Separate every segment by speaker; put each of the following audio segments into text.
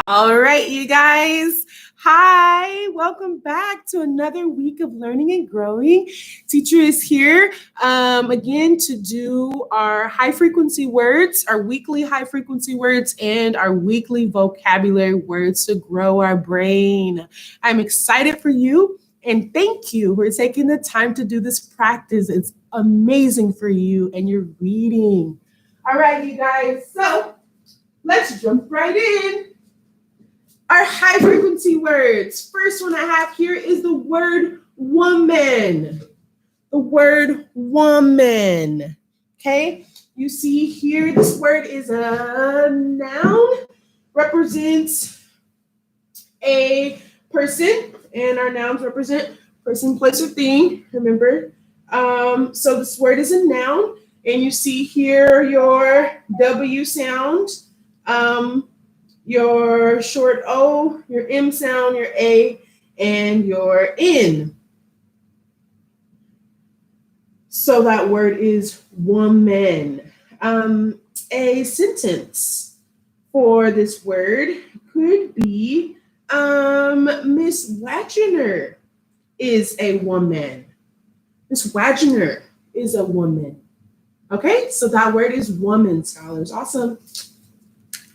Speaker 1: All right, you guys. Hi, welcome back to another week of learning and growing. Teacher is here again to do our high frequency words, our weekly high frequency words, and our weekly vocabulary words to grow our brain. I'm excited for you and thank you for taking the time to do this practice. It's amazing for you and your reading. All right, you guys. So let's jump right in. Our high frequency words. First one I have here is the word woman. The word woman. Okay, you see here this word is a noun, represents a person, and our nouns represent person, place, or thing. Remember, so this word is a noun, and you see here your W sound. Your short O, your M sound, your A, and your N. So that word is woman. A sentence for this word could be Miss Wagner is a woman. Miss Wagner is a woman. Okay, so that word is woman, scholars. Awesome.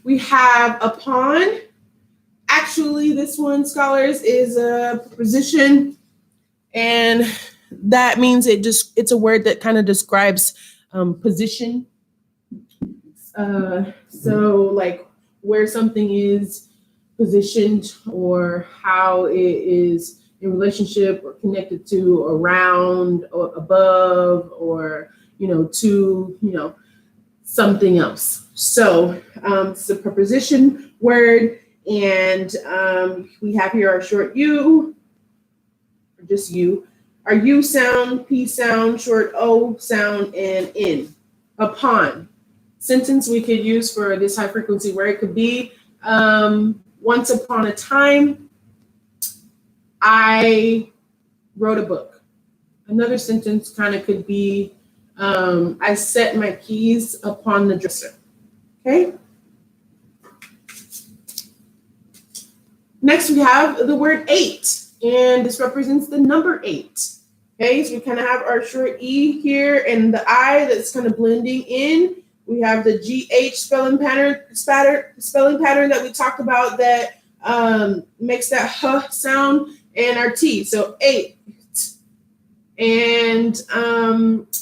Speaker 1: We have upon. Actually, this one, scholars, is a preposition, and that means it's a word that kind of describes position. So like where something is positioned or how it is in relationship or connected to, around, or above, or to something else. So it's a preposition word, and we have here our short U, or just U, our U sound, P sound, short O sound, and N. Upon. Sentence we could use for this high frequency word could be, once upon a time, I wrote a book. Another sentence kind of could be, I set my keys upon the dresser. Okay. Next, we have the word 8, and this represents the number 8. Okay, so we kind of have our short E here and the I that's kind of blending in. We have the GH spelling pattern that we talked about that makes that H sound, and our T. So 8. And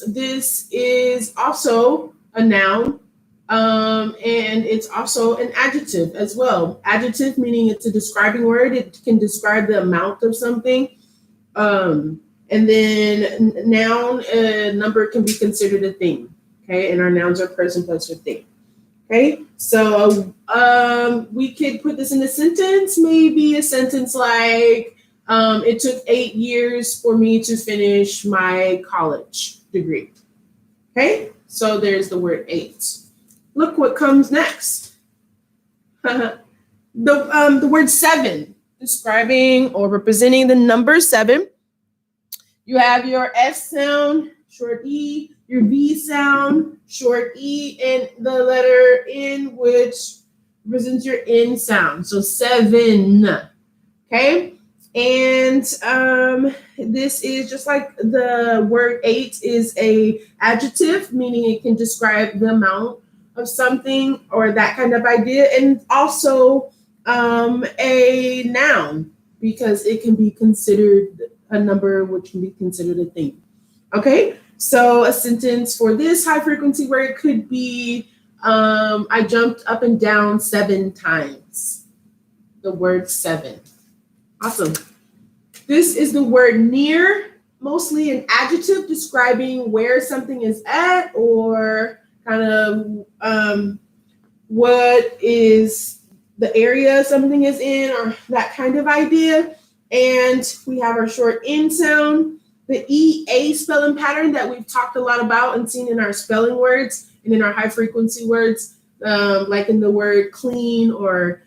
Speaker 1: this is also a noun, and it's also an adjective as well. Adjective meaning it's a describing word. It can describe the amount of something. And then noun, number can be considered a thing. Okay, and our nouns are person, place, or thing. Okay, so we could put this in a sentence. Maybe a sentence like, it took 8 years for me to finish my college degree. Okay, so there's the word 8. Look what comes next. The word 7, describing or representing the number 7. You have your S sound, short E, your V sound, short E, and the letter N, which represents your N sound. So 7. Okay. And this is just like the word 8 is a adjective, meaning it can describe the amount of something or that kind of idea, and also a noun because it can be considered a number, which can be considered a thing. Okay, so a sentence for this high frequency word could be, I jumped up and down 7 times. The word 7. Awesome. This is the word near, mostly an adjective describing where something is at or kind of what is the area something is in or that kind of idea. And we have our short N sound, the EA spelling pattern that we've talked a lot about and seen in our spelling words and in our high frequency words, like in the word clean or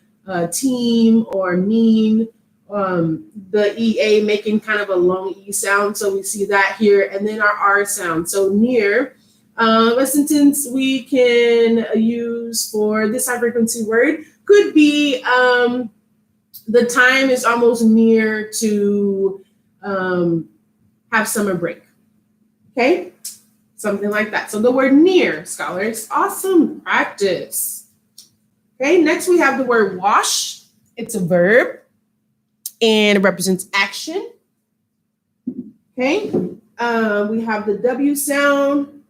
Speaker 1: team or mean. The EA making kind of a long E sound. So we see that here. And then our R sound. So near, a sentence we can use for this high frequency word could be the time is almost near to have summer break. Okay, something like that. So the word near, scholars, awesome practice. Okay, next we have the word wash. It's a verb and it represents action. Okay, we have the W sound,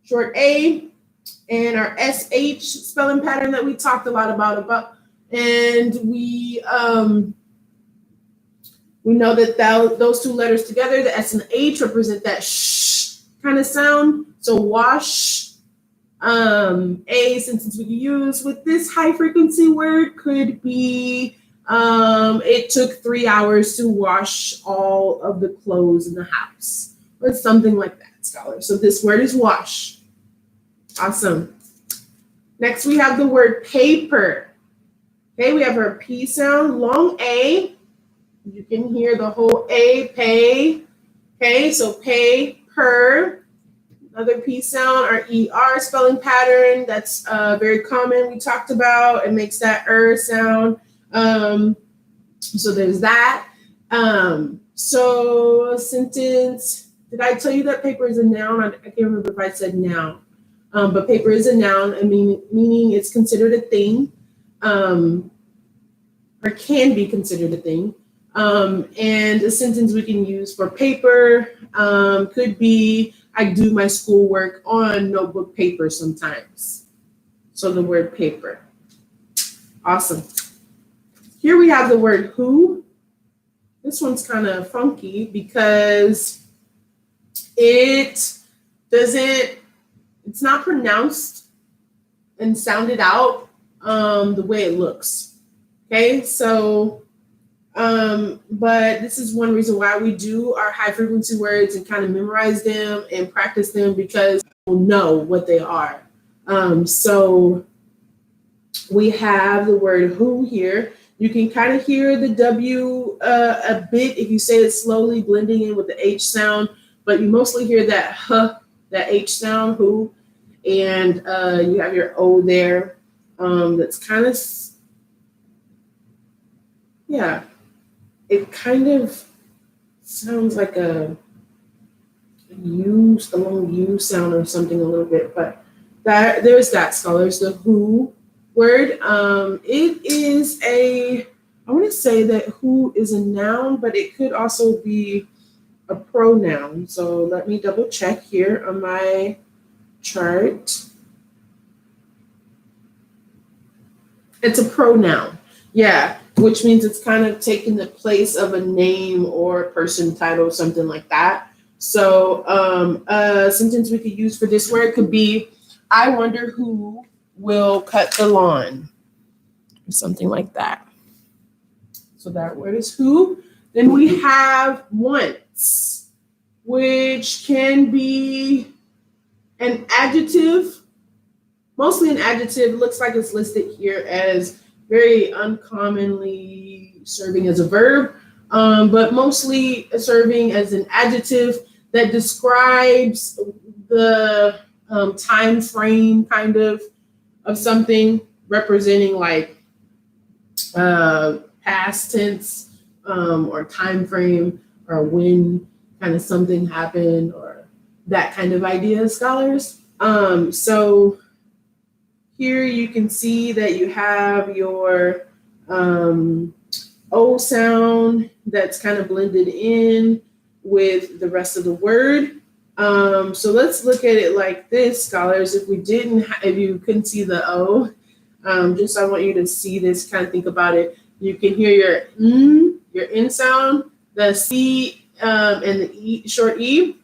Speaker 1: short A, and our SH spelling pattern that we talked a lot about. And we know that those two letters together, the S and the H, represent that sh kind of sound. So wash, a sentence we can use with this high frequency word could be, it took 3 hours to wash all of the clothes in the house, or something like that, scholars. So this word is wash. Awesome. Next, we have the word paper. Okay, we have our P sound, long A. You can hear the whole A, pay. Okay, so pay, per. Another P sound, our ER spelling pattern. That's very common. We talked about. It makes that sound. So there's that. So a sentence. Did I tell you that paper is a noun? I can't remember if I said noun. But paper is a noun, meaning it's considered a thing. Or can be considered a thing. And a sentence we can use for paper could be, I do my schoolwork on notebook paper sometimes. So the word paper. Awesome. Here we have the word who. This one's kind of funky because it's not pronounced and sounded out the way it looks. Okay, so but this is one reason why we do our high frequency words and kind of memorize them and practice them, because we'll know what they are. So we have the word who here. You can kind of hear the W a bit if you say it slowly, blending in with the H sound, but you mostly hear that huh, that H sound, who, and you have your O there. That's kind of, yeah. It kind of sounds like a long U sound or something a little bit, but there's that, scholars, the who word. It is I want to say that who is a noun, but it could also be a pronoun. So let me double check here on my chart. It's a pronoun. Yeah. Which means it's kind of taking the place of a name or person, title, something like that. So a sentence we could use for this word could be, I wonder who will cut the lawn, or something like that. So that word is who. Then we have once, which can be an adjective, mostly an adjective. It looks like it's listed here as very uncommonly serving as a verb, but mostly serving as an adjective that describes the time frame kind of something, representing like past tense or time frame, or when kind of something happened, or that kind of idea, scholars. So here you can see that you have your O sound that's kind of blended in with the rest of the word. So let's look at it like this, scholars. If you couldn't see the O, just I want you to see this, kind of think about it. You can hear your N sound, the C and the E, short E.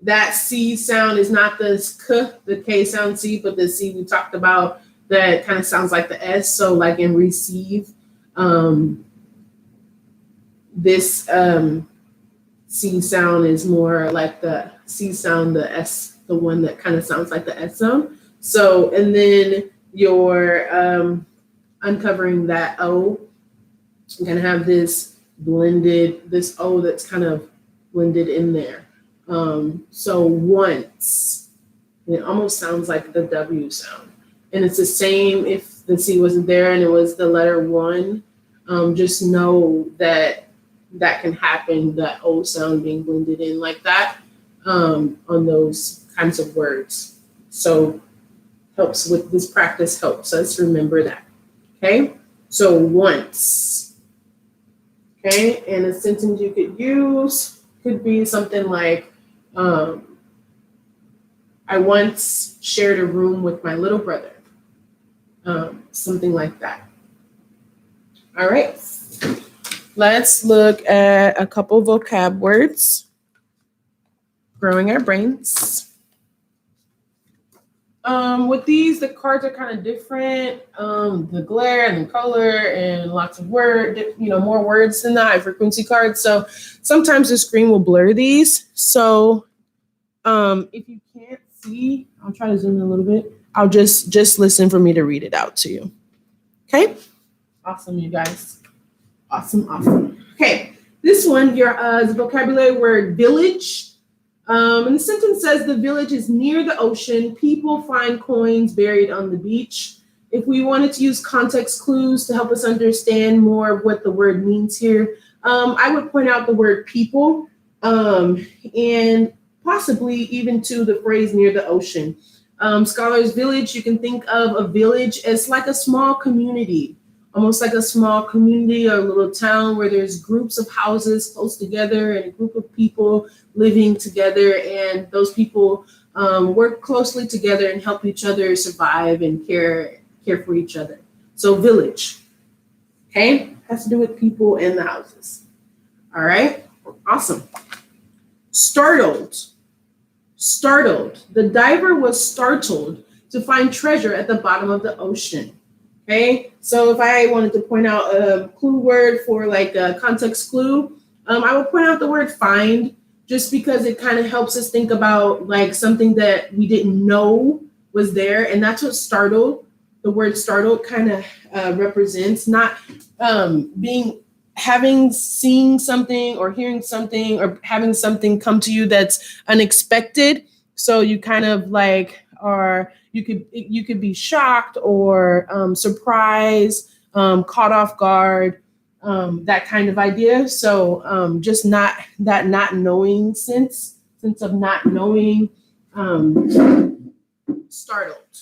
Speaker 1: That C sound is not the K sound C, but the C we talked about that kind of sounds like the S. So like in receive, this C sound is more like the C sound, the S, the one that kind of sounds like the S sound. So, and then you're uncovering that O, you're gonna have this O that's kind of blended in there. So once, it almost sounds like the W sound. And it's the same if the C wasn't there and it was the letter 1. Just know that that can happen, that O sound being blended in like that on those kinds of words. So helps with this practice, helps us remember that. Okay, so once. Okay, and a sentence you could use could be something like, I once shared a room with my little brother. Something like that. All right, let's look at a couple vocab words. Growing our brains. With these, the cards are kind of different. The glare and the color and lots of more words than the high frequency cards. So sometimes the screen will blur these. So if you can't see, I'll try to zoom in a little bit. I'll just listen for me to read it out to you. Okay? Awesome, you guys. Awesome. Okay, this one, your vocabulary word village. And the sentence says the village is near the ocean. People find coins buried on the beach. If we wanted to use context clues to help us understand more of what the word means here, I would point out the word people and possibly even to the phrase near the ocean. Scholars Village, you can think of a village as like a small community, almost like a small community or a little town where there's groups of houses close together and a group of people living together, and those people work closely together and help each other survive and care for each other. So village, okay, has to do with people and the houses. All right, awesome. Startled. The diver was startled to find treasure at the bottom of the ocean. Okay, so if I wanted to point out a clue word for like a context clue, I would point out the word find, just because it kind of helps us think about like something that we didn't know was there. And that's what the word startled kind of represents, not seeing something or hearing something or having something come to you that's unexpected. So you kind of like you could be shocked or surprised, caught off guard, that kind of idea. So just not knowing sense of not knowing, startled,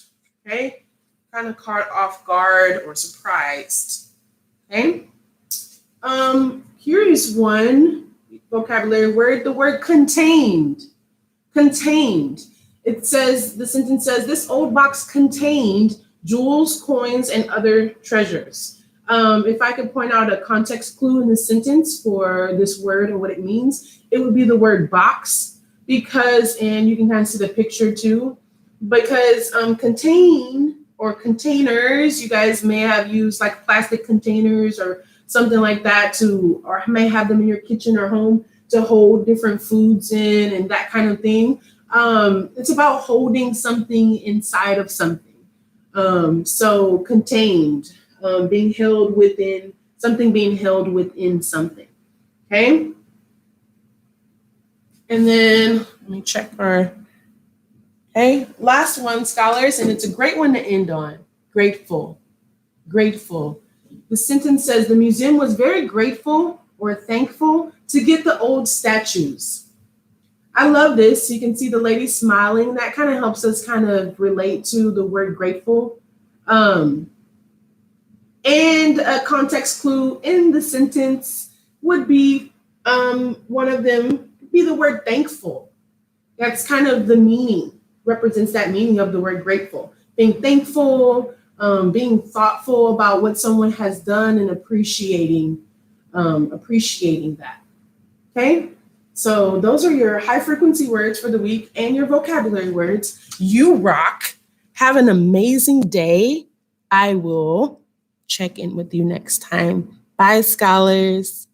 Speaker 1: okay? Kind of caught off guard or surprised, okay? Here is one vocabulary word, the word contained. It says, the sentence says, this old box contained jewels, coins, and other treasures. If I could point out a context clue in the sentence for this word and what it means, it would be the word box, because, and you can kind of see the picture too, because contain or containers, you guys may have used like plastic containers or something like that or may have them in your kitchen or home to hold different foods in and that kind of thing. It's about holding something inside of something. So contained, being held within something, okay? And then let me check okay, last one, scholars, and it's a great one to end on. Grateful. The sentence says the museum was very grateful or thankful to get the old statues. I love this. You can see the lady smiling. That kind of helps us kind of relate to the word grateful. And a context clue in the sentence would be one of them be the word thankful. That's kind of the meaning, represents that meaning of the word grateful. Being thankful, being thoughtful about what someone has done and appreciating that. Okay? So those are your high frequency words for the week and your vocabulary words. You rock. Have an amazing day. I will check in with you next time. Bye, scholars.